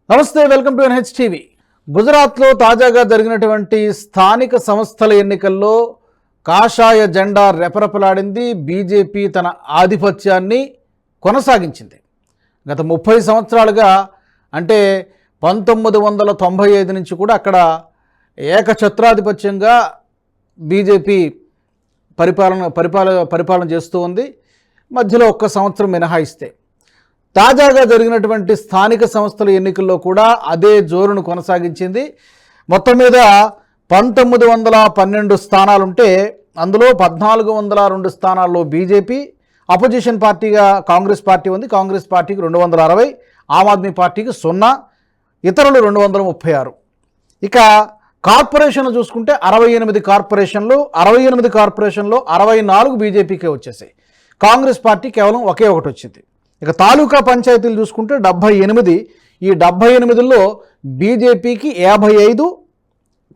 నమస్తే, welcome to NH TV. గుజరాత్లో తాజాగా జరిగినటువంటి స్థానిక సంస్థల ఎన్నికల్లో కాషాయ జెండా రెపరెపలాడింది. బీజేపీ తన ఆధిపత్యాన్ని కొనసాగించింది. గత 30 సంవత్సరాలుగా అంటే 1995 నుంచి కూడా అక్కడ ఏకఛత్రాధిపత్యంగా బీజేపీ పరిపాలన చేస్తూ ఉంది. మధ్యలో ఒక్క సంవత్సరం మినహాయిస్తే తాజాగా జరిగినటువంటి స్థానిక సంస్థల ఎన్నికల్లో కూడా అదే జోరును కొనసాగించింది. మొత్తం మీద 1912 స్థానాలుంటే అందులో 1402 స్థానాల్లో బీజేపీ, అపోజిషన్ పార్టీగా కాంగ్రెస్ పార్టీ ఉంది. కాంగ్రెస్ పార్టీకి 260, ఆమ్ ఆద్మీ పార్టీకి 0, ఇతరులు 236. ఇక కార్పొరేషన్లు చూసుకుంటే 68 కార్పొరేషన్లు, 64 బీజేపీకే వచ్చేసాయి. కాంగ్రెస్ పార్టీ కేవలం ఒకే ఒకటి వచ్చింది. ఇక తాలూకా పంచాయతీలు చూసుకుంటే 78. ఈ 78లో బీజేపీకి 55,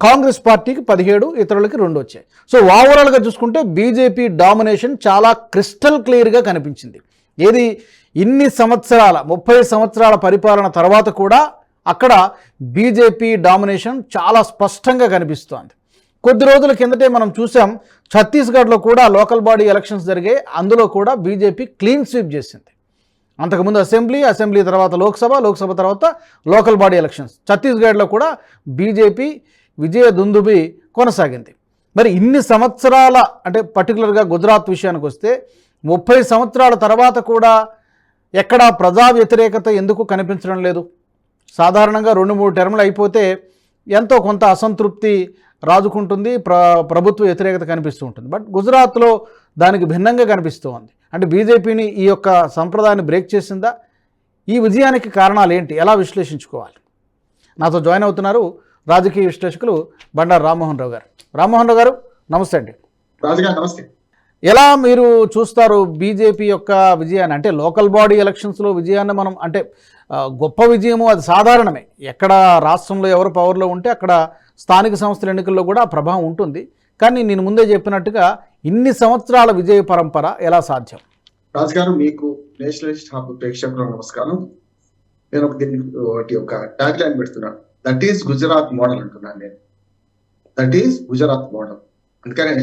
కాంగ్రెస్ పార్టీకి 17, ఇతరులకి 2 వచ్చాయి. సో ఓవరాల్గా చూసుకుంటే బీజేపీ డామినేషన్ చాలా క్రిస్టల్ క్లియర్గా కనిపించింది. ఏది ఇన్ని సంవత్సరాల 30 సంవత్సరాల పరిపాలన తర్వాత కూడా అక్కడ బీజేపీ డామినేషన్ చాలా స్పష్టంగా కనిపిస్తోంది. కొద్ది రోజుల కిందటే మనం చూసాం, ఛత్తీస్గఢ్లో కూడా లోకల్ బాడీ ఎలక్షన్స్ జరిగాయి. అందులో కూడా బీజేపీ క్లీన్ స్వీప్ చేసింది. అంతకుముందు అసెంబ్లీ తర్వాత లోక్సభ తర్వాత లోకల్ బాడీ ఎలక్షన్స్. ఛత్తీస్గఢ్లో కూడా బీజేపీ విజయ దుందుబి కొనసాగింది. మరి ఇన్ని సంవత్సరాల అంటే పర్టికులర్గా గుజరాత్ విషయానికి వస్తే 30 సంవత్సరాల తర్వాత కూడా ఎక్కడా ప్రజా వ్యతిరేకత ఎందుకు కనిపించడం లేదు? సాధారణంగా 2-3 టర్ములు అయిపోతే ఎంతో కొంత అసంతృప్తి రాజుకుంటుంది, ప్రభుత్వ వ్యతిరేకత కనిపిస్తూ ఉంటుంది. బట్ గుజరాత్లో దానికి భిన్నంగా కనిపిస్తూ ఉంది. అంటే బీజేపీని ఈ యొక్క సంప్రదాయాన్ని బ్రేక్ చేసిందా? ఈ విజయానికి కారణాలు ఏంటి, ఎలా విశ్లేషించుకోవాలి? నాతో జాయిన్ అవుతున్నారు రాజకీయ విశ్లేషకులు బండారు రామ్మోహన్ రావు గారు. రామ్మోహన్ రావు గారు నమస్తే అండి. రాజుగారు నమస్తే. ఎలా మీరు చూస్తారు బీజేపీ యొక్క విజయాన్ని? అంటే లోకల్ బాడీ ఎలక్షన్స్లో విజయాన్ని మనం అంటే గొప్ప విజయము, అది సాధారణమే. ఎక్కడ రాష్ట్రంలో ఎవరు పవర్లో ఉంటే అక్కడ స్థానిక సంస్థల ఎన్నికల్లో కూడా ప్రభావం ఉంటుంది. కానీ నేను ముందే చెప్పినట్టుగా ఇన్ని సంవత్సరాల విజయ పరంపర ఎలా సాధ్యం? రాజుగారు, మీకు నేషనలిస్ట్ హబ్ ప్రేక్షకులు నమస్కారం. నేను ఒక ట్యాగ్ లైన్ పెడుతున్నాను, దట్ ఈస్ గుజరాత్ మోడల్ అంటున్నాను నేను. That is Gujarat model. అందుకనే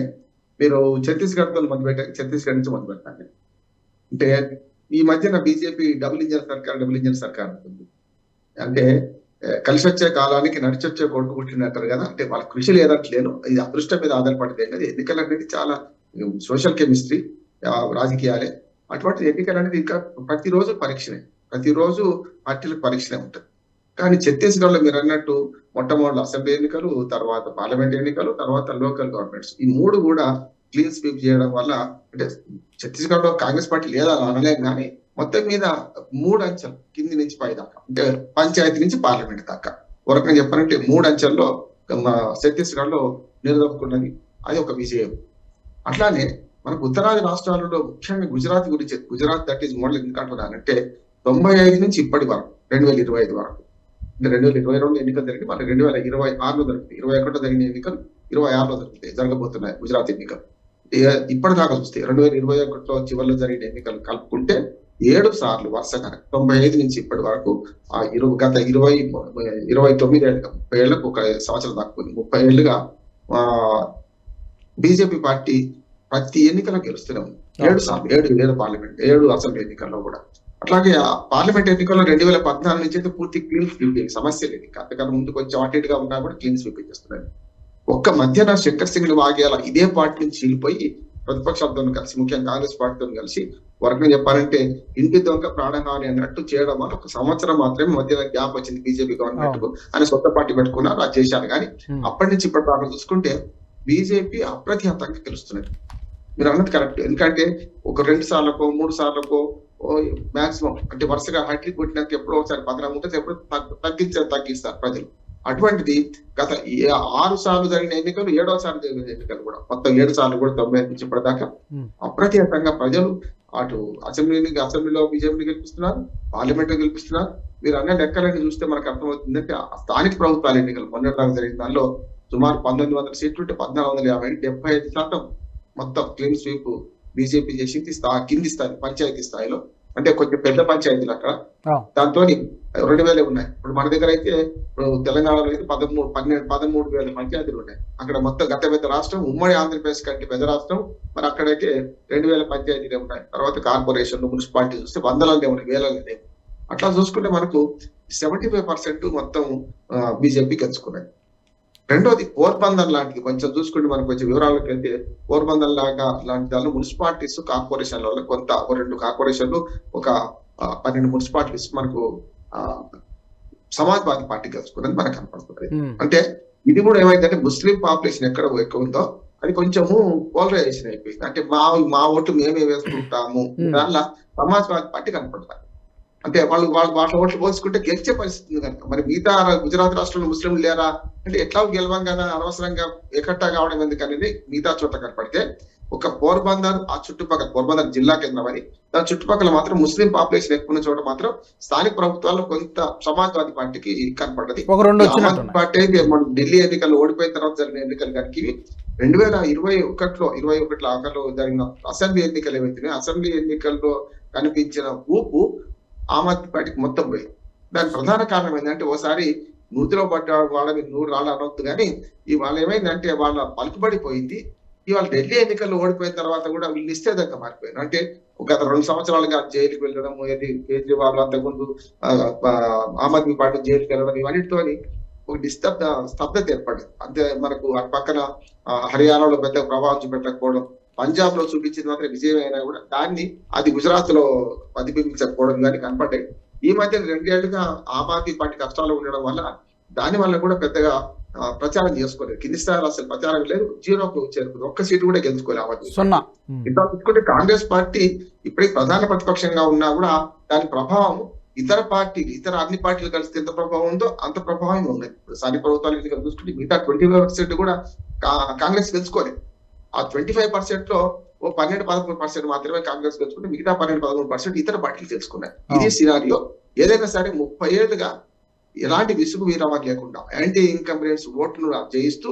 మీరు ఛత్తీస్గఢ్తో మొదలుపెట్టారు, ఛత్తీస్గఢ్ నుంచి మొదలు పెట్టాను నేను. అంటే ఈ మధ్యన బీజేపీ డబుల్ ఇంజన్ సర్కార్ ఉంటుంది. అంటే కలిసి వచ్చే కాలానికి నడిచొచ్చే కొడుకు పుట్టినట్టారు కదా. అంటే వాళ్ళ కృషి లేదంటలేను, ఇది అదృష్టం మీద ఆధారపడితే కదా. ఎన్నికలు అనేది చాలా సోషల్ కెమిస్ట్రీ, రాజకీయాలే. అటువంటి ఎన్నికలు అనేది ఇంకా ప్రతిరోజు పరీక్షనే, ప్రతిరోజు పార్టీలకు పరీక్షనే ఉంటుంది. కానీ ఛత్తీస్గఢ్లో మీరు అన్నట్టు మొట్టమొదటి అసెంబ్లీ ఎన్నికలు, తర్వాత పార్లమెంట్ ఎన్నికలు, తర్వాత లోకల్ గవర్నమెంట్స్, ఈ 3 కూడా క్లీన్ స్వీప్ చేయడం వల్ల, అంటే ఛత్తీస్గఢ్లో కాంగ్రెస్ పార్టీ లేదా అనలేం, కానీ మొత్తం మీద 3 అంచెలు కింది నుంచి పై దాకా, అంటే పంచాయతీ నుంచి పార్లమెంట్ దాకా వరకు చెప్పాలంటే 3 అంచెల్లో ఛత్తీస్గఢ్లో నిలదొక్కున్నది. అది ఒక విజయం. అట్లానే మనకు ఉత్తరాది రాష్ట్రాలలో ముఖ్యంగా గుజరాత్ గురించి, గుజరాత్ దట్ ఈస్ మోడల్ ఎందుకు అంటున్నానంటే 95 నుంచి ఇప్పటి వరకు 2025 వరకు, అంటే 2022 ఎన్నికలు జరిగింది, మళ్ళీ 2026లో జరుగుతాయి, 21 జరిగిన ఎన్నికలు 26లో జరగబోతున్నాయి గుజరాత్ ఎన్నికలు. ఇప్పటిదాకా చూస్తే 2021లో చివరిలో జరిగిన ఎన్నికలు కలుపుకుంటే 7 సార్లు వరుసగా 95 నుంచి ఇప్పటి వరకు గత 29 ఏళ్ళుగా, 30 ఏళ్లకు ఒక సంవత్సరం దాకా 30 ఏళ్లుగా బీజేపీ పార్టీ ప్రతి ఎన్నికలో గెలుస్తూనే ఉంది. 7 సార్లు, 7 పార్లమెంట్, 7 అసెంబ్లీ ఎన్నికల్లో కూడా. అట్లాగే పార్లమెంట్ ఎన్నికల్లో 2014 నుంచి అయితే పూర్తి క్లీన్ స్వీప్, సమస్య లేదు. అంతకన్నా ముందు కొంచెం అటు ఇటుగా ఉన్నా కూడా క్లీన్ స్వీప్ చేస్తున్నారు. ఒక్క మధ్యన శంకర్ సింగ్ వాగేలా ఇదే పార్టీ నుంచి వెళ్ళిపోయి ప్రతిపక్షాలతో కలిసి, ముఖ్యంగా కాంగ్రెస్ పార్టీతో కలిసి వర్గం చెప్పాలంటే ఇంటి దొంగ ప్రాణహాని అన్నట్టు చేయడం వల్ల 1 సంవత్సరం మాత్రమే మధ్య గ్యాప్ వచ్చింది బీజేపీ గవర్నమెంట్ కు. అని సొంత పార్టీ పెట్టుకున్నారు, అది చేశారు. కానీ అప్పటి నుంచి ఇప్పటి దాకా చూసుకుంటే బీజేపీ అప్రతిహతంగా గెలుస్తున్నది. మీరు అన్నది కరెక్ట్. ఎందుకంటే ఒక 2 సార్లకో 3 సార్లకో మాక్సిమం, అంటే వరుసగా హ్యాట్రిక్ కొట్టినాక ఎప్పుడో ఒకసారి 15 ఉంటుంది, ఎప్పుడు తగ్గిస్తారు ప్రజలు. అటువంటిది గత 6 సార్లు జరిగిన ఎన్నికలు, 7వ సార్లు జరిగిన ఎన్నికలు కూడా, మొత్తం 7 సార్లు కూడా 95 నుంచి ఇప్పటిదాకా అప్రతిహతంగా ప్రజలు అటు అసెంబ్లీలో బీజేపీని గెలిపిస్తున్నారు, పార్లమెంట్ లో గెలిపిస్తున్నారు. మీరు అన్న లెక్కలన్నీ చూస్తే మనకు అర్థమవుతుందంటే స్థానిక ప్రభుత్వాల ఎన్నికలు మొన్నటిదాకా జరిగిన దానిలో సుమారు 1900 సీట్లు ఉంటే 1450, 75% మొత్తం క్లీన్ స్వీప్ బీజేపీ చేసింది. కింది స్థాయి పంచాయతీ స్థాయిలో అంటే కొంచెం పెద్ద పంచాయతీలు అక్కడ. ఆ, దాంతో 2,000 ఉన్నాయి. ఇప్పుడు మన దగ్గర అయితే ఇప్పుడు తెలంగాణలో అయితే 13,000 పంచాయతీలు ఉన్నాయి. అక్కడ మొత్తం గత పెద్ద రాష్ట్రం ఉమ్మడి ఆంధ్రప్రదేశ్ కంటే పెద్ద రాష్ట్రం. మరి అక్కడైతే 2,000 పంచాయతీలు ఉన్నాయి. తర్వాత కార్పొరేషన్లు, మున్సిపాలిటీ చూస్తే వందలనే ఉన్నాయి, వేలనే లేవు. అట్లా చూసుకుంటే మనకు 75% మొత్తం బీజేపీ గెలుచుకున్నాయి. రెండోది పోర్బందర్ లాంటిది కొంచెం చూసుకుంటే మనకు కొంచెం వివరాలకు వెళ్తే పోర్బందర్ లాంటి దానిలో మున్సిపాలిటీస్, కార్పొరేషన్ల వల్ల కొంత 2 కార్పొరేషన్లు, ఒక 12 మున్సిపాలిటీస్ మనకు సమాజ్వాదీ పార్టీ గెలుచుకున్నది మనకు కనపడుతుంది. అంటే ఇది కూడా ఏమైందంటే ముస్లిం పాపులేషన్ ఎక్కడ ఎక్కువ ఉందో అది కొంచెము పోలరైజేషన్ అయిపోయింది. అంటే మా ఓటు మేమే వేసుకుంటాము దానిలో సమాజ్వాదీ పార్టీ కనపడతారు. అంటే వాళ్ళు వాళ్ళ ఓట్లు పోల్చుకుంటే గెలిచే పరిస్థితి ఉంది కనుక. మరి మిగతా గుజరాత్ రాష్ట్రంలో ముస్లింలు లేరా అంటే ఎట్లా గెలవం కదా, అనవసరంగా ఏకట్టా కావడం ఎందుకనేది మిగతా చోట కనపడితే ఒక పోర్బందర్ ఆ చుట్టుపక్కల, పోర్బందర్ జిల్లా కేంద్రం అని, దాని చుట్టుపక్కల మాత్రం ముస్లిం పాపులేషన్ ఎక్కువ ఉన్న చోట మాత్రం స్థానిక ప్రభుత్వాల్లో కొంత సమాజ్వాదీ పార్టీకి కనపడ్డది. పార్టీ అయితే మనం ఢిల్లీ ఎన్నికల్లో ఓడిపోయిన తర్వాత జరిగిన ఎన్నికలు కనుక 2021 ఆఖరిలో జరిగిన అసెంబ్లీ ఎన్నికలు ఏవైతే అసెంబ్లీ ఎన్నికల్లో కనిపించిన ఊపు ఆమ్ ఆద్మీ పార్టీకి మొత్తం పోయింది. దానికి ప్రధాన కారణం ఏంటంటే ఓసారి నూతిలో పడ్డ వాళ్ళని 100 రాళ్ళు అనొద్దు కానీ ఇవాళ ఏమైందంటే వాళ్ళ పలుకుబడిపోయింది. ఇవాళ ఢిల్లీ ఎన్నికల్లో ఓడిపోయిన తర్వాత కూడా వీళ్ళు నిస్తేదంగా మారిపోయారు. అంటే గత 2 సంవత్సరాలుగా జైలుకి వెళ్ళడం, కేజ్రీవాల్ అంతకుముందు ఆమ్ ఆద్మీ పార్టీ జైలుకి వెళ్ళడం, ఇవన్నిటితో ఒక స్తబ్దత ఏర్పడింది. అంతే మనకు అటు పక్కన హర్యానాలో పెద్ద ప్రభావం చూపెట్టకపోవడం, పంజాబ్ లో చూపించింది మాత్రం విజయం అయినా కూడా దాన్ని అది గుజరాత్ లో ప్రతిబింబించకపోవడం కానీ కనపడ్డాయి. ఈ మధ్య 2 ఏళ్లుగా ఆమ్ ఆద్మీ పార్టీ కష్టాలు ఉండడం వల్ల దాని వల్ల కూడా పెద్దగా ప్రచారం చేసుకోలేదు. కింది స్థాయిలో అసలు ప్రచారం లేదు, 0కు చేరుకుంది. ఒక్క సీటు కూడా గెలుచుకోలేదు ఆమ్ ఆద్మీ. ఇట్లా చూసుకుంటే కాంగ్రెస్ పార్టీ ఇప్పటికి ప్రధాన ప్రతిపక్షంగా ఉన్నా కూడా దాని ప్రభావం ఇతర అన్ని పార్టీలు కలిసి ఎంత ప్రభావం ఉందో అంత ప్రభావం ఉంది. స్థానిక ప్రభుత్వాలు చూసుకుంటే మిగతా 25% కూడా కాంగ్రెస్ గెలుచుకోలేదు. ఆ 25% లో ఓ 12-13% మాత్రమే కాంగ్రెస్ గెలుచుకుంటే మిగతా 12-13% ఇతర పార్టీలు తెలుసుకున్నాయి. ఇది సినారియో. ఏదైనా సరే 30 ఏళ్లుగా ఎలాంటి విసుగు వీరమా లేకుండా యాంటీ ఇన్కంబెన్స్ ఓట్లను జయిస్తూ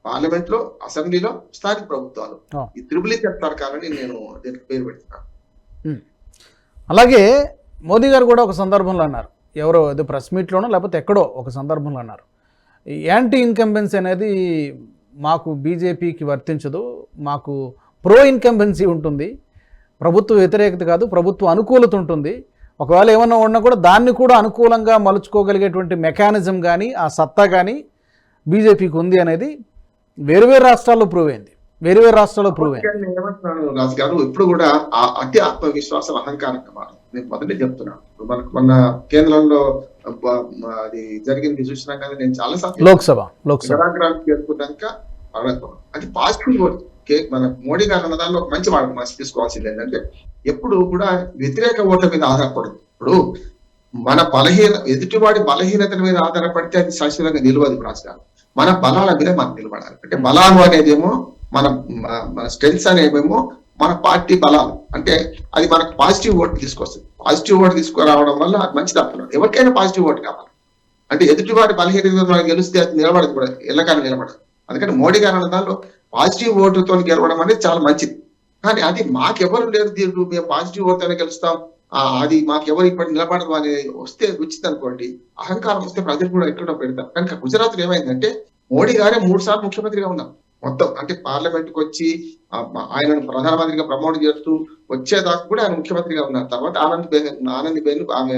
పార్లమెంట్ లో, అసెంబ్లీలో, స్థానిక ప్రభుత్వాలు ఈ త్రిబుల్ సర్కారని నేను దీనికి పేరు పెడుతున్నాను. అలాగే మోదీ గారు కూడా ఒక సందర్భంలో అన్నారు, ఎవరో ఏదో ప్రెస్ మీట్లోనో లేకపోతే ఎక్కడో ఒక సందర్భంలో అన్నారు, యాంటీ ఇన్కంబెన్సీ అనేది మాకు బీజేపీకి వర్తించదు, మాకు ప్రో ఇన్కంబెన్సీ ఉంటుంది, ప్రభుత్వ వ్యతిరేకత కాదు, ప్రభుత్వ అనుకూలత ఉంటుంది, ఒకవేళ ఏమన్నా ఉన్నా కూడా దాన్ని కూడా అనుకూలంగా మలుచుకోగలిగేటువంటి మెకానిజం కానీ ఆ సత్తా కానీ బీజేపీకి ఉంది అనేది వేరు రాష్ట్రాల్లో ప్రూవ్ అయింది. ఏమంటున్నాను రాజు గారు, ఇప్పుడు కూడా అతి ఆత్మవిశ్వాసం అహంకారంగా మారుతుంది. నేను మొదటి చెప్తున్నాను, మనకు మన కేంద్రంలో అది జరిగింది చూసినాం కదా. నేను చాలా సార్లు లోక్సభ చేరుకున్నాక అది పాజిటివ్ వర్డ్. మన మోడీ గారు అన్న దానిలో ఒక మంచి మాట మనసు తీసుకోవాల్సింది ఏంటంటే ఎప్పుడు కూడా వ్యతిరేక ఓట్ల మీద ఆధారపడదు. ఇప్పుడు మన ఎదుటివాడి బలహీనతల మీద ఆధారపడితే అది శాశ్వతంగా నిలవదు. రాజకీయాలు మన బలాల మీద మనం నిలబడాలి. అంటే బలాలు అనేదేమో మన స్ట్రెంగ్స్ అనేవేమో మన పార్టీ బలాలు. అంటే అది మనకు పాజిటివ్ ఓట్ తీసుకొస్తుంది. పాజిటివ్ ఓట్ తీసుకురావడం వల్ల అది మంచిది అంటున్నాడు. ఎవరికైనా పాజిటివ్ ఓట్ కావాలి. అంటే ఎదుటివాడి బలహీనత గెలిస్తే అది నిలబడదు కూడా, ఎల్లకాలం నిలబడదు. అందుకని మోడీ గారు అన్న దానిలో పాజిటివ్ ఓటుతో గెలవడం అనేది చాలా మంచిది. కానీ అది మాకెవరు లేదు, దీంట్లో మేము పాజిటివ్ ఓటుతోనే గెలుస్తాం, అది మాకెవరు ఇప్పటి నిలబడదు అనేది వస్తే వచ్చింది అనుకోండి, అహంకారం వస్తే ప్రజలు కూడా ఎక్కడో పెడతారు. కనుక గుజరాత్ లో ఏమైందంటే మోడీ గారే 3 సార్లు ముఖ్యమంత్రిగా ఉన్నారు. మొత్తం అంటే పార్లమెంట్ కు వచ్చి ఆయనను ప్రధానమంత్రిగా ప్రమోట్ చేస్తూ వచ్చేదాకా కూడా ఆయన ముఖ్యమంత్రిగా ఉన్నారు. తర్వాత ఆనందీబెన్ ఆమె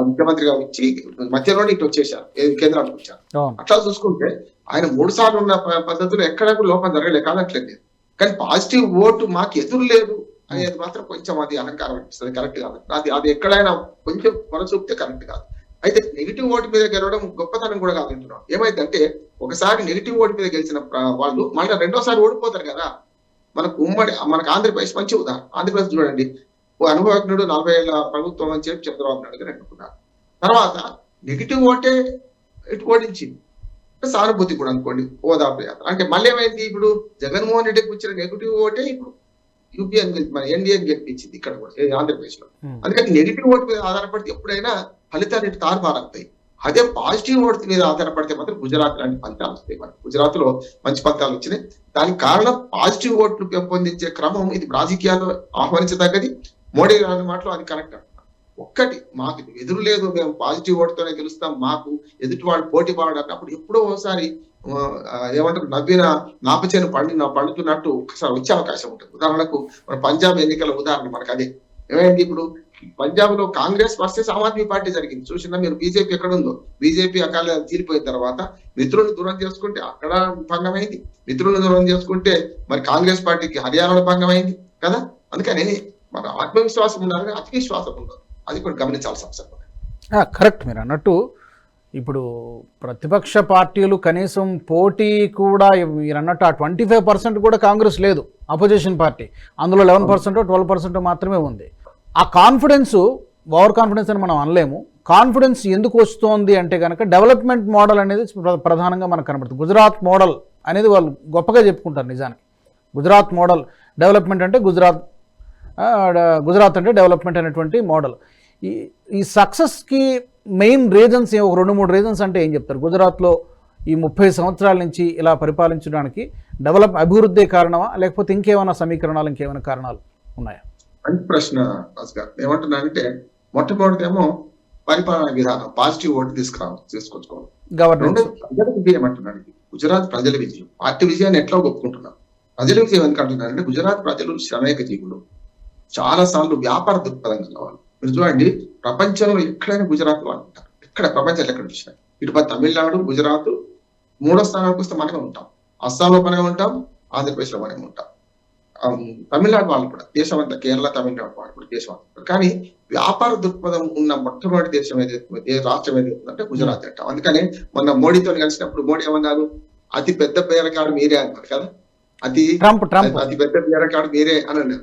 ముఖ్యమంత్రిగా వచ్చి మధ్యలోనే ఇటు వచ్చేసారు, కేంద్రానికి వచ్చారు. అట్లా చూసుకుంటే ఆయన 3 సార్లు ఉన్న పద్ధతిలో ఎక్కడ కూడా లోపం జరగలేదు, కాదట్లేదు. కానీ పాజిటివ్ ఓటు మాకు ఎదురు లేదు అనేది మాత్రం కొంచెం అది అహంకారం అనిపిస్తుంది, కరెక్ట్ కాదు. అది ఎక్కడైనా కొంచెం పొర చూపితే కరెక్ట్ కాదు. అయితే నెగిటివ్ ఓటు మీద గెలవడం గొప్పతనం కూడా కాదంటున్నాం. ఏమైందంటే ఒకసారి నెగిటివ్ ఓటు మీద గెలిచిన వాళ్ళు మళ్ళీ 2వ సారి ఓడిపోతారు కదా. మనకు ఆంధ్రప్రదేశ్ మంచి ఉదాహరణ. ఆంధ్రప్రదేశ్ చూడండి, ఓ అనుభవజ్ఞుడు 40 ఏళ్ల ప్రభుత్వం అని చెప్పి చంద్రబాబు నాయుడు గారు అనుకున్నారు. తర్వాత నెగిటివ్ ఓటే ఇటు ఓడించింది. సానుభూతి కూడా అనుకోండి, ఓదార్పు యాత్ర. అంటే మళ్ళీ ఏమైంది, ఇప్పుడు జగన్మోహన్ రెడ్డికి వచ్చిన నెగిటివ్ ఓటే ఇప్పుడు యూపీఎన్ మన ఎన్డీఏని గెలిపించింది ఇక్కడ కూడా ఆంధ్రప్రదేశ్ లో. అందుకని నెగిటివ్ ఓటు మీద ఆధారపడితే ఎప్పుడైనా ఫలితాలు ఇటు తారుమారవుతాయి. అదే పాజిటివ్ ఓటు మీద ఆధారపడితే మాత్రం గుజరాత్ లాంటి ఫలితాలు వస్తాయి. మనకు గుజరాత్ లో మంచి ఫలితాలు వచ్చినాయి. దానికి కారణం పాజిటివ్ ఓట్లు పెంపొందించే క్రమం ఇది రాజకీయాల్లో ఆహ్వానించదగ్గది. మోడీ అనే మాటలో అది కరెక్ట్. ఒక్కటి మాకు ఎదురు లేదు, మేము పాజిటివ్ ఓటుతోనే గెలుస్తాం, మాకు ఎదుటి వాళ్ళు పోటీ పడాడు అన్నప్పుడు ఎప్పుడో ఒకసారి ఏమంటారు నవ్విన నాపచేను పండుతున్నట్టు ఒకసారి వచ్చే అవకాశం ఉంటుంది. ఉదాహరణకు మన పంజాబ్ ఎన్నికల ఉదాహరణ మనకు అదే. ఏమైంది ఇప్పుడు పంజాబ్ లో కాంగ్రెస్ వర్సెస్ ఆమ్ ఆద్మీ పార్టీ జరిగింది. చూసినా మీరు బీజేపీ ఎక్కడ ఉందో, బీజేపీ అకాల తీరిపోయిన తర్వాత మిత్రులను దూరం చేసుకుంటే అక్కడ భంగమైంది, మిత్రులను దూరం చేసుకుంటే మరి కాంగ్రెస్ పార్టీకి హర్యానాలో భంగమైంది కదా. అందుకని మన ఆత్మవిశ్వాసం ఉండాలి, అతి విశ్వాసం ఉండదు. అది కూడా గమనించాల్సిన అవసరం ఉంది. కరెక్ట్ మీరు అన్నట్టు. ఇప్పుడు ప్రతిపక్ష పార్టీలు కనీసం పోటీ కూడా మీరు అన్నట్టు ఆ 25% కూడా కాంగ్రెస్ లేదు, అపోజిషన్ పార్టీ. అందులో 11% 12% మాత్రమే ఉంది. ఆ కాన్ఫిడెన్స్ ఓవర్ కాన్ఫిడెన్స్ అని మనం అనలేము. కాన్ఫిడెన్స్ ఎందుకు వస్తోంది అంటే కనుక డెవలప్మెంట్ మోడల్ అనేది ప్రధానంగా మనకు కనబడుతుంది. గుజరాత్ మోడల్ అనేది వాళ్ళు గొప్పగా చెప్పుకుంటారు. నిజానికి గుజరాత్ మోడల్ డెవలప్మెంట్ అంటే గుజరాత్ అంటే డెవలప్మెంట్ అనేటువంటి మోడల్. ఈ సక్సెస్కి మెయిన్ రీజన్స్ ఒక 2-3 రీజన్స్ అంటే ఏం చెప్తారు? గుజరాత్లో ఈ 30 సంవత్సరాల నుంచి ఇలా పరిపాలించడానికి అభివృద్ధి కారణమా, లేకపోతే ఇంకేమైనా సమీకరణాలు, ఇంకేమైనా కారణాలు ఉన్నాయా? మంచి ప్రశ్న రాజు గారు. ఏమంటున్నానంటే మొట్టమొదటిదేమో పరిపాలన విధానం, పాజిటివ్ ఓటు తీసుకొచ్చుకోవాలి. గవర్నమెంట్ ప్రజల విజయం అంటున్నాడు. గుజరాత్ ప్రజల విజయం, పార్టీ విజయాన్ని ఎట్లా ఒప్పుకుంటున్నారు? ప్రజల విజయం ఎందుకు అంటున్నారంటే గుజరాత్ ప్రజలు శ్రమేక జీవులు, చాలా సార్లు వ్యాపార దృక్పథం గలవాళ్ళు. మీరు చూడండి, ప్రపంచంలో ఎక్కడైనా గుజరాత్ వాళ్ళు ఉంటారు. ఎక్కడ ప్రపంచంలో ఎక్కడ చూసినా ఇటు తమిళనాడు, గుజరాత్ 3వ స్థానానికి వస్తే మనమే ఉంటాం. అస్సాంలో మనమే ఉంటాం, ఆంధ్రప్రదేశ్లో మనమే ఉంటాం. తమిళనాడు వాళ్ళు కూడా దేశం అంతా, కేరళ తమిళనాడు వాళ్ళు కూడా దేశం అంతా. కానీ వ్యాపార దృక్పథం ఉన్న మొట్టమొదటి దేశం రాష్ట్రం ఏది అంటే గుజరాత్ అంటాం. అందుకని మొన్న మోడీతో కలిసినప్పుడు మోడీ ఏమన్నారు? అతి పెద్ద పేరకాడు మీరే అన్నారు కదా. అతి పెద్ద పేరకాడు మీరే అని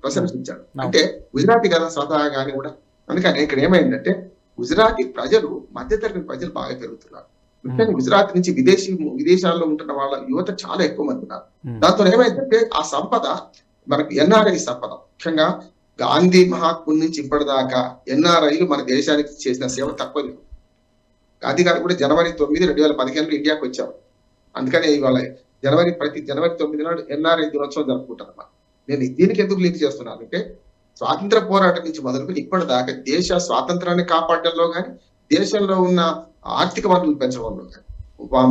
ప్రశంసించాడు. అంటే గుజరాతీ కదా స్వతహాగానే కూడా. అందుకని ఇక్కడ ఏమైందంటే గుజరాతీ ప్రజలు, మధ్యతరగతి ప్రజలు బాగా పెరుగుతున్నారు. ముఖ్యంగా గుజరాత్ నుంచి విదేశాల్లో ఉంటున్న వాళ్ళ యువత చాలా ఎక్కువ మంది ఉన్నారు. దాంతో ఏమైందంటే ఆ సంపద మనకు ఎన్ఆర్ఐ సంపద, ముఖ్యంగా గాంధీ మహాత్ముల నుంచి ఇప్పటిదాకా ఎన్ఆర్ఐలు మన దేశానికి చేసిన సేవ తక్కువ లేదు. గాంధీ గారు కూడా జనవరి 9, 2015 ఇండియాకి వచ్చారు. అందుకని ఇవాళ ప్రతి జనవరి 9 నాడు ఎన్ఆర్ఐ దినోత్సవం జరుపుకుంటారు. నేను దీనికి ఎందుకు లింక్ చేస్తున్నాను అంటే స్వాతంత్ర పోరాటం నుంచి మొదలుకొని ఇప్పటిదాకా దేశ స్వాతంత్రాన్ని కాపాడడంలో కానీ, దేశంలో ఉన్న ఆర్థిక వనరులు పెంచడంలో కానీ,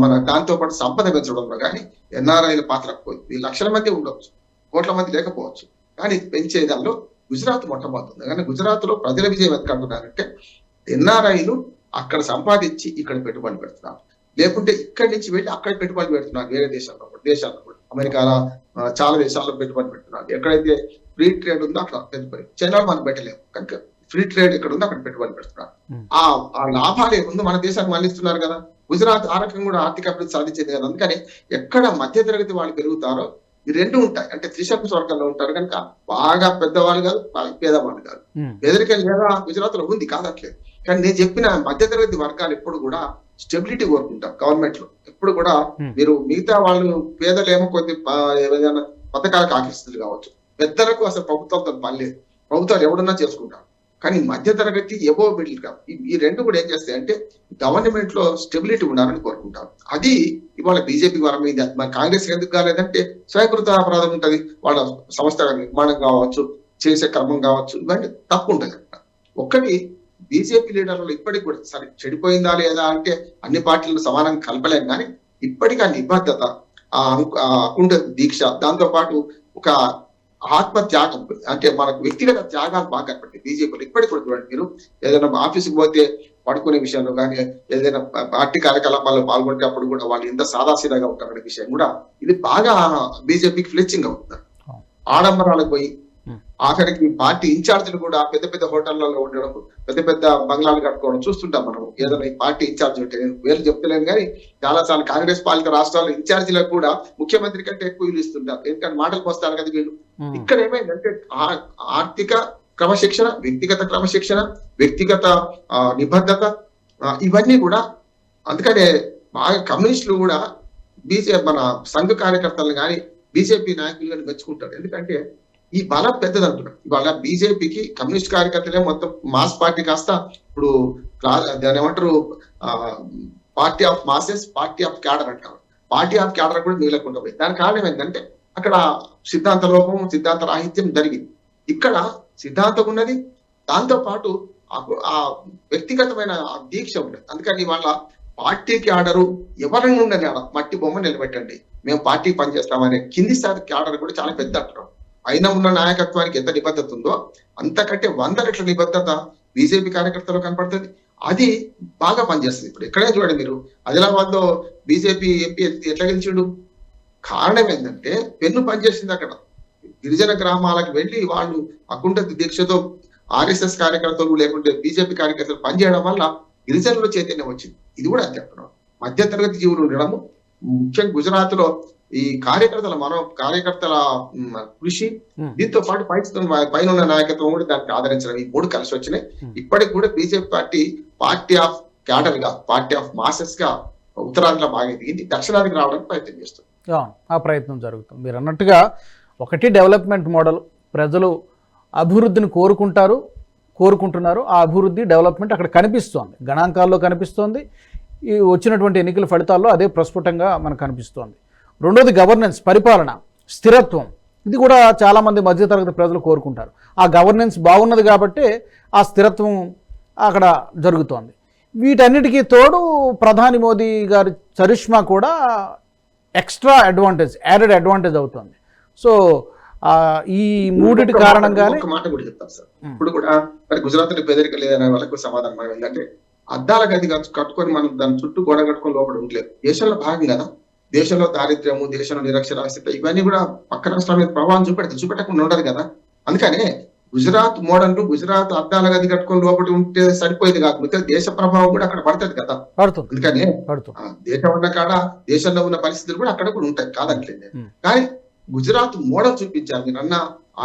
మన దాంతో పాటు సంపద పెంచడంలో కానీ ఎన్ఆర్ఐల పాత్ర పోయింది. లక్షల మంది ఉండవచ్చు, కోట్ల మంది లేకపోవచ్చు, కానీ పెంచే దానిలో గుజరాత్ మొట్టమొదటి. కానీ గుజరాత్ లో ప్రజల విజయం ఎందుకు అంటున్నారంటే ఎన్ఆర్ఐలు అక్కడ సంపాదించి ఇక్కడ పెట్టుబడి పెడుతున్నారు. లేకుంటే ఇక్కడి నుంచి వెళ్ళి అక్కడ పెట్టుబడి పెడుతున్నారు. వేరే దేశాల్లో కూడా అమెరికాలో చాలా దేశాల్లో పెట్టుబడి పెడుతున్నారు. ఎక్కడైతే ఫ్రీ ట్రేడ్ ఉందో అక్కడ పెట్టుబడి, చైనాలో మనం పెట్టలేము కనుక ఫ్రీ ట్రేడ్ ఎక్కడ ఉందో అక్కడ పెట్టుబడి పెడుతున్నారు. ఆ లాభాలు ఏముందో మన దేశానికి మళ్ళిస్తున్నారు కదా. గుజరాత్ ఆ రకంగా కూడా ఆర్థిక అభివృద్ధి సాధించింది కదా. అందుకని ఎక్కడ మధ్యతరగతి వాళ్ళు పెరుగుతారో ఈ రెండు ఉంటాయి. అంటే త్రిశంకు స్వర్గంలో ఉంటారు కనుక బాగా పెద్దవాళ్ళు కాదు, పేదవాళ్ళు కాదు. పేదరికం లేదా గుజరాత్ లో ఉంది, కాదట్లేదు. కానీ నేను చెప్పిన మధ్యతరగతి వర్గాలు ఎప్పుడు కూడా స్టెబిలిటీ కోరుకుంటాం. గవర్నమెంట్ లో ఎప్పుడు కూడా మీరు మిగతా వాళ్ళు పేదలేమో కొద్ది ఏదైనా పథకాలకు ఆకర్షితులు కావచ్చు, పెద్దలకు అసలు ప్రభుత్వంతో పని లేదు, ప్రభుత్వాలు ఎవడన్నా చేసుకుంటారు. కానీ మధ్యతరగతి ఎబో మిడిల్ క్లాస్ ఈ రెండు కూడా ఏం చేస్తాయి అంటే గవర్నమెంట్ లో స్టెబిలిటీ ఉండాలని కోరుకుంటారు. అది ఇవాళ బీజేపీ వరం మీద, మరి కాంగ్రెస్ ఎందుకు కాలేదంటే స్వయంకృత అపరాధం ఉంటది. వాళ్ళ సంస్థ నిర్మాణం కావచ్చు, చేసే క్రమం కావచ్చు, ఇవన్నీ తప్పు ఉంటుంది. ఒక్కటి బీజేపీ లీడర్లు ఇప్పటికి కూడా సరే చెడిపోయిందా లేదా అంటే అన్ని పార్టీలను సమానంగా కలపలేం, కానీ ఇప్పటికీ ఆ నిబద్ధత, ఆ అకుంఠ దీక్ష, దాంతో పాటు ఒక ఆత్మ త్యాగం, అంటే మనకు వ్యక్తిగత త్యాగాలు బాగా కనపడతాయి బీజేపీలో. ఇప్పటికి కూడా చూడండి, మీరు ఏదైనా ఆఫీస్కి పోతే పడుకునే విషయంలో కానీ, ఏదైనా పార్టీ కార్యకలాపాల్లో పాల్గొంటే అప్పుడు కూడా వాళ్ళు ఎంత సాదాసీదాగా ఉంటారనే విషయం కూడా ఇది బాగా బీజేపీకి ఫ్లెచ్చింగ్ అవుతుంది. ఆడంబరాలకు పోయి ఆఖరికి పార్టీ ఇన్ఛార్జీలు కూడా పెద్ద పెద్ద హోటళ్లలో ఉండడం, పెద్ద పెద్ద బంగ్లాలు కట్టుకోవడం చూస్తుంటాం మనం. ఏదైనా ఈ పార్టీ ఇన్ఛార్జ్ ఉంటే, నేను వేలు చెప్తలేను కానీ చాలా సార్లు కాంగ్రెస్ పాలిత రాష్ట్రాల్లో ఇన్ఛార్జీలకు కూడా ముఖ్యమంత్రి కంటే ఎక్కువ వీళ్ళు ఇస్తుంటారు. ఎందుకంటే మాటలు పోస్తారు కదా వీళ్ళు. ఇక్కడ ఏమైందంటే ఆర్థిక క్రమశిక్షణ, వ్యక్తిగత క్రమశిక్షణ, వ్యక్తిగత నిబద్ధత, ఇవన్నీ కూడా. అందుకనే బాగా కమ్యూనిస్టులు కూడా మన సంఘ కార్యకర్తలను కానీ బీజేపీ నాయకులు కానీ మెచ్చుకుంటారు. ఎందుకంటే ఈ బలం పెద్దది అంటున్నారు. ఇవాళ బీజేపీకి కమ్యూనిస్ట్ కార్యకర్తలే మొత్తం మాస్ పార్టీ కాస్త ఇప్పుడు దాని ఏమంటారు party of masses, party of cadre అంటారు. పార్టీ ఆఫ్ క్యాడర్ కూడా మిగలకుండా పోయి. దానికి కారణం ఏంటంటే అక్కడ సిద్ధాంత లోపం, సిద్ధాంత రాహిత్యం జరిగింది. ఇక్కడ సిద్ధాంతం ఉన్నది, దాంతో పాటు ఆ వ్యక్తిగతమైన ఆ దీక్ష ఉన్నది. అందుకని వాళ్ళ పార్టీకి ఆర్డరు ఎవరైనా ఉండని మట్టి బొమ్మ నిలబెట్టండి, మేము పార్టీకి పనిచేస్తామనే కింది స్థాయికి ఆర్డర్ కూడా చాలా పెద్ద అంటారు. పైన ఉన్న నాయకత్వానికి ఎంత నిబద్ధత ఉందో అంతకంటే 100 రెట్ల నిబద్ధత బీజేపీ కార్యకర్తలు కనపడుతుంది. అది బాగా పనిచేస్తుంది. ఇప్పుడు ఎక్కడైనా చూడండి మీరు, ఆదిలాబాద్ లో బీజేపీ ఎంపీ ఎట్లా గెలిచిండు? కారణం ఏంటంటే పెన్ను పనిచేసింది అక్కడ. గిరిజన గ్రామాలకు వెళ్ళి వాళ్ళు అకుంఠ దీక్షతో ఆర్ఎస్ఎస్ కార్యకర్తలు లేకుంటే బీజేపీ కార్యకర్తలు పనిచేయడం వల్ల గిరిజనుల చైతన్యం వచ్చింది. ఇది కూడా అంతే అంటున్నాం. మధ్య తరగతి జీవులు ఉండడము, ముఖ్యంగా గుజరాత్ లో ఈ కార్యకర్తల కృషి, దీంతో పాటు పైన ఉన్న నాయకత్వం కూడా దానికి ఆదరించడం, ఈ 3 కలిసి వచ్చినాయి. ఇప్పటికి కూడా బీజేపీ పార్టీ ఆఫ్ క్యాడర్ గా, పార్టీ ఆఫ్ మాసెస్ గా ఉత్తరాదిలో బాగా ఎదిగింది, దక్షిణాదికి రావడానికి ప్రయత్నం చేస్తుంది. ఆ ప్రయత్నం జరుగుతుంది. మీరు అన్నట్టుగా ఒకటి డెవలప్మెంట్ మోడల్, ప్రజలు అభివృద్ధిని కోరుకుంటున్నారు. ఆ అభివృద్ధి డెవలప్మెంట్ అక్కడ కనిపిస్తోంది, గణాంకాల్లో కనిపిస్తోంది. ఈ వచ్చినటువంటి ఎన్నికల ఫలితాల్లో అదే ప్రస్ఫుటంగా మనకు కనిపిస్తోంది. రెండోది గవర్నెన్స్, పరిపాలన, స్థిరత్వం. ఇది కూడా చాలామంది మధ్యతరగతి ప్రజలు కోరుకుంటారు. ఆ గవర్నెన్స్ బాగున్నది కాబట్టి ఆ స్థిరత్వం అక్కడ జరుగుతోంది. వీటన్నిటికీ తోడు ప్రధాని మోదీ గారి చరిష్మా కూడా యాడెడ్ అడ్వాంటేజ్ అవుతుంది. సో ఈ మూడిటి కారణంగానే ఒక మాట కూడా చెప్తాం సార్. ఇప్పుడు కూడా మరి గుజరాత్ లో పేదరిక లేదనే వాళ్ళకు సమాధానం మనం ఏంటంటే, అద్దాల గది కట్టుకొని మనం దాని చుట్టూ గోడ కట్టుకొని లోపల ఉండలేదు. దేశంలో భాగం కదా. దేశంలో దారిద్ర్యము, దేశంలో నిరక్షరాస్యత ఇవన్నీ కూడా పక్క రాష్ట్రాల మీద ప్రభావం చూపెట్టకుండా ఉండదు కదా. అందుకనే గుజరాత్ మోడల్, గుజరాత్ అద్దాల గది కట్టుకొని లోపల ఉంటే సరిపోయేది కాకపోతే దేశ ప్రభావం కూడా అక్కడ పడుతుంది కదా. అందుకనే దేశం ఉన్న కాడ దేశంలో ఉన్న పరిస్థితులు కూడా అక్కడ కూడా ఉంటాయి, కాదట్లేదు. కానీ గుజరాత్ మోడల్ చూపించారు. మీరు అన్న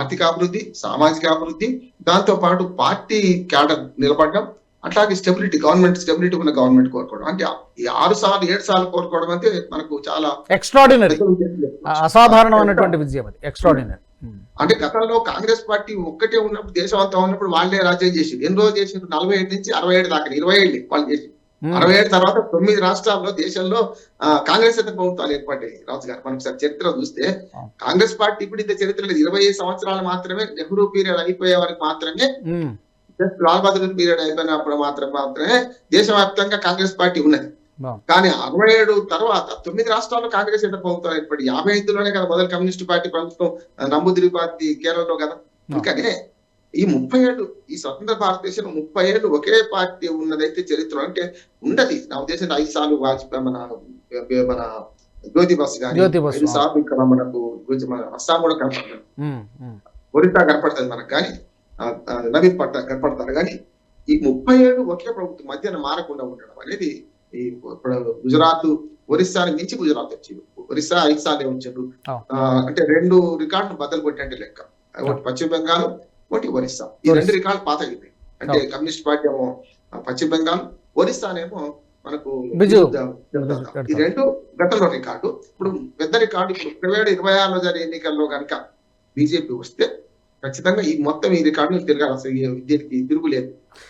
ఆర్థిక అభివృద్ధి, సామాజిక అభివృద్ధి, దాంతో పాటు పార్టీ క్యాడర్ నిలబడడం, అట్లాగే స్టెబిలిటీ, గవర్నమెంట్ స్టెబిలిటీ ఉన్న గవర్నమెంట్ కోరుకోవడం. అంటే ఈ 6 సార్లు 7 సార్లు కోరుకోవడం అంటే మనకు చాలా ఎక్స్ట్రాడినరీ, అసాధారణమైనటువంటి విజయం. అది ఎక్స్ట్రాడినరీ. అంటే గతంలో కాంగ్రెస్ పార్టీ ఒక్కటే ఉన్నప్పుడు, దేశం అంతా ఉన్నప్పుడు వాళ్ళే రాజ్యం చేసింది. ఎన్ని రోజులు చేసిండ్రు? 47 నుంచి 67 దాకా, 20 ఏళ్ళు వాళ్ళు చేసింది. 67 తర్వాత 9 రాష్ట్రాల్లో దేశంలో కాంగ్రెస్ ప్రభుత్వాలు ఏర్పడ్డాయి. రాజు గారు మనం ఒకసారి చరిత్ర చూస్తే కాంగ్రెస్ పార్టీ ఇప్పుడు ఇంత చరిత్ర లేదు. 25 సంవత్సరాలు మాత్రమే, నెహ్రూ పీరియడ్ అయిపోయే వరకు మాత్రమే, లాల్ బహదూర్ పీరియడ్ అయిపోయినప్పుడు మాత్రమే దేశవ్యాప్తంగా కాంగ్రెస్ పార్టీ ఉన్నది. కానీ 67 తర్వాత 9 రాష్ట్రాల్లో కాంగ్రెస్ ప్రభుత్వం ఏర్పడి 55లోనే కదా మొదలు కమ్యూనిస్ట్ పార్టీ ప్రభుత్వం, నమూదిరి పార్టీ కేరళలో కదా. అందుకనే ఈ 30 ఏళ్ళు, ఈ స్వతంత్ర భారతదేశంలో 30 ఏళ్ళు ఒకే పార్టీ ఉన్నదైతే చరిత్ర అంటే ఉండదు. నా ఉద్దేశం 5 సార్లు వాజ్పేయి, మన జ్యోతి బసు కానీ 5 సార్లు ఇక్కడ మనకు మన అస్సాం కూడా కనపడతారు, ఒరిస్సా కనపడుతుంది మనకు, కానీ నవీన్ పట్నాయక్ కనపడతారు. కానీ ఈ 30 ఏళ్ళు ఒకే ప్రభుత్వం మధ్యన మారకుండా ఉండడం అనేది, ఇప్పుడు గుజరాత్, ఒరిస్సాని మించి గుజరాత్ వచ్చింది. ఒరిస్సా 5 సార్లు వచ్చారు. అంటే 2 రికార్డులు బద్దలు కొట్టినట్టే లెక్క. ఒకటి పశ్చిమ బెంగాల్, ఒకటి ఒరిస్సా. ఈ 2 రికార్డులు పాతగిపోయి. అంటే కమ్యూనిస్ట్ పార్టీ ఏమో పశ్చిమ బెంగాల్, ఒరిస్సానేమో మనకు ఈ 2 గతంలో రికార్డు. ఇప్పుడు పెద్ద రికార్డు. ఇప్పుడు 2026లో జరిగే ఎన్నికల్లో కనుక బీజేపీ వస్తే ఖచ్చితంగా ఈ మొత్తం ఈ రికార్డు తిరగాలి. అసలు దీనికి తిరుగులేదు.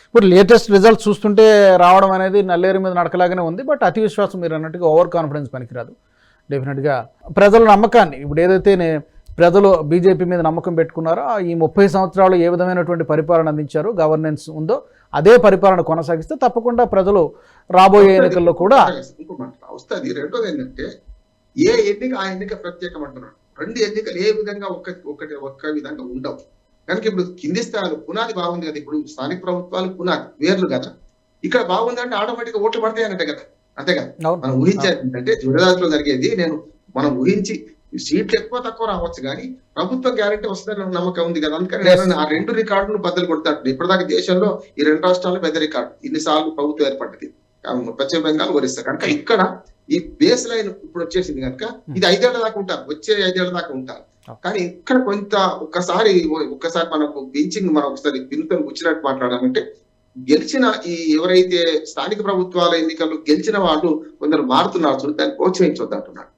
ఇప్పుడు లేటెస్ట్ రిజల్ట్స్ చూస్తుంటే రావడం అనేది నల్లేరు మీద నడకలాగానే ఉంది. బట్ అతి విశ్వాసం, మీరు అన్నట్టుగా ఓవర్ కాన్ఫిడెన్స్ పనికిరాదు. డెఫినెట్గా ప్రజల నమ్మకాన్ని, ఇప్పుడు ఏదైతే ప్రజలు బీజేపీ మీద నమ్మకం పెట్టుకున్నారో, ఈ 30 సంవత్సరాలు ఏ విధమైనటువంటి పరిపాలన అందించారో, గవర్నెన్స్ ఉందో అదే పరిపాలన కొనసాగిస్తే తప్పకుండా ప్రజలు రాబోయే ఎన్నికల్లో కూడా వస్తుంది. రెండోది ఏంటంటే, ఏ ఎన్నిక ఆ ఎన్నిక ప్రత్యేకం అంటున్నాడు. 2 ఎన్నికలు ఏ విధంగా ఒక్క విధంగా ఉండవు. కనుక ఇప్పుడు కింది స్థాయిలో పునాది బాగుంది కదా. ఇప్పుడు స్థానిక ప్రభుత్వాలు పునాది వేర్లు కదా. ఇక్కడ బాగుందంటే ఆటోమేటిక్ గా ఓట్లు పడతాయి అన్నట్టే కదా. అంతే కదా. మనం ఊహించేంటే గుజరాత్లో జరిగేది, మనం ఊహించి సీట్లు ఎక్కువ తక్కువ రావచ్చు కానీ ప్రభుత్వం గ్యారెంటీ వస్తుందని నమ్మకం ఉంది కదా. అందుకని నేను ఆ 2 రికార్డును బద్దలు కొడతాడు. ఇప్పటిదాకా దేశంలో ఈ 2 రాష్ట్రాల్లో పెద్ద రికార్డు, ఇన్నిసార్లు ప్రభుత్వం ఏర్పడ్డది, పశ్చిమ బెంగాల్, ఒరిస్సా. కనుక ఇక్కడ ఈ బేస్ లైన్ ఇప్పుడు వచ్చేసింది కనుక ఇది 5 ఏళ్ల దాకా ఉంటారు, వచ్చే 5 ఏళ్ల దాకా ఉంటారు. కానీ ఇక్కడ ఒక్కసారి మనకు బెంచింగ్, మనం ఒకసారి పిన్నుతో కూర్చున్నట్టు మాట్లాడాలంటే, గెలిచిన ఈ ఎవరైతే స్థానిక ప్రభుత్వాల ఎన్నికల్లో గెలిచిన వాళ్ళు కొందరు మారుతున్నారు చూడు, దాన్ని ప్రోత్సహించొద్దు అంటున్నారు.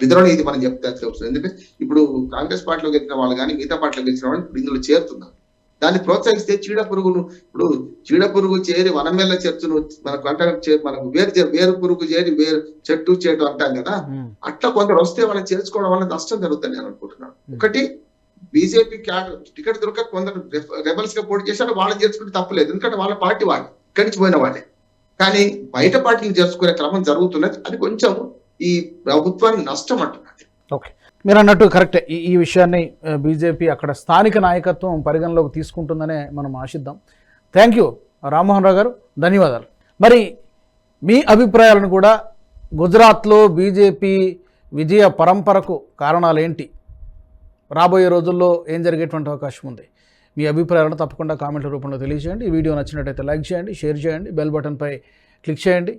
విధులను ఇది మనం చెప్తే తెలుస్తుంది. ఎందుకంటే ఇప్పుడు కాంగ్రెస్ పార్టీలో గెలిచిన వాళ్ళు కానీ మిగతా పార్టీలో గెలిచిన వాళ్ళు ఇప్పుడు ఇందులో చేరుతున్నారు. దాన్ని ప్రోత్సహిస్తే చీడ పురుగు చేరి వనమెల్ల చెట్టును మనకు వేరు పురుగు చేరి వేరు చెట్టు అంటాం కదా. అట్లా కొందరు వస్తే వాళ్ళని చేర్చుకోవడం వల్ల నష్టం జరుగుతుంది నేను అనుకుంటున్నాను. ఒకటి బీజేపీ టికెట్ దొరక కొందరు రెబల్స్ గా పోటీ చేశారు, వాళ్ళని చేర్చుకుంటే తప్పలేదు, ఎందుకంటే వాళ్ళ పార్టీ వాళ్ళు ఇక్కడి నుంచి పోయిన వాళ్ళే. కానీ బయట పార్టీని చేర్చుకునే క్రమం జరుగుతున్నది, అది కొంచెం ఈ ప్రభుత్వానికి నష్టం అంటున్నది. ఓకే, మీరు అన్నట్టు కరెక్టే. ఈ విషయాన్ని బీజేపీ అక్కడ స్థానిక నాయకత్వం పరిగణలోకి తీసుకుంటుందనే మనం ఆశిద్దాం. థ్యాంక్ యూ రామ్మోహన్ రావు గారు, ధన్యవాదాలు. మరి మీ అభిప్రాయాలను కూడా గుజరాత్లో బీజేపీ విజయ పరంపరకు కారణాలు ఏంటి, రాబోయే రోజుల్లో ఏం జరిగేటువంటి అవకాశం ఉంది, మీ అభిప్రాయాలను తప్పకుండా కామెంట్ల రూపంలో తెలియజేయండి. ఈ వీడియో నచ్చినట్టయితే లైక్ చేయండి, షేర్ చేయండి, బెల్ బటన్పై క్లిక్ చేయండి.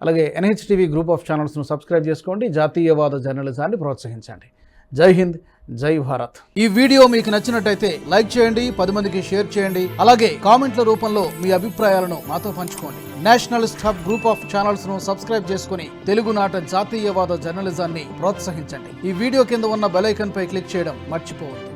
అలాగే NHTV గ్రూప్ ఆఫ్ ఛానల్స్ను సబ్స్క్రైబ్ చేసుకోండి. జాతీయవాద జర్నలిజాన్ని ప్రోత్సహించండి. జై హింద్, జై భారత్. ఈ వీడియో మీకు నచ్చినట్టయితే లైక్ చేయండి, 10 మందికి షేర్ చేయండి. అలాగే కామెంట్ల రూపంలో మీ అభిప్రాయాలను మాతో పంచుకోండి. Nationalist hub group of channels ను సబ్స్క్రైబ్ చేసుకుని తెలుగునాట జాతీయవాద జర్నలిజాన్ని ప్రోత్సహించండి. ఈ వీడియో కింద ఉన్న బెల్ ఐకాన్ పై క్లిక్ చేయడం మర్చిపోవద్దు.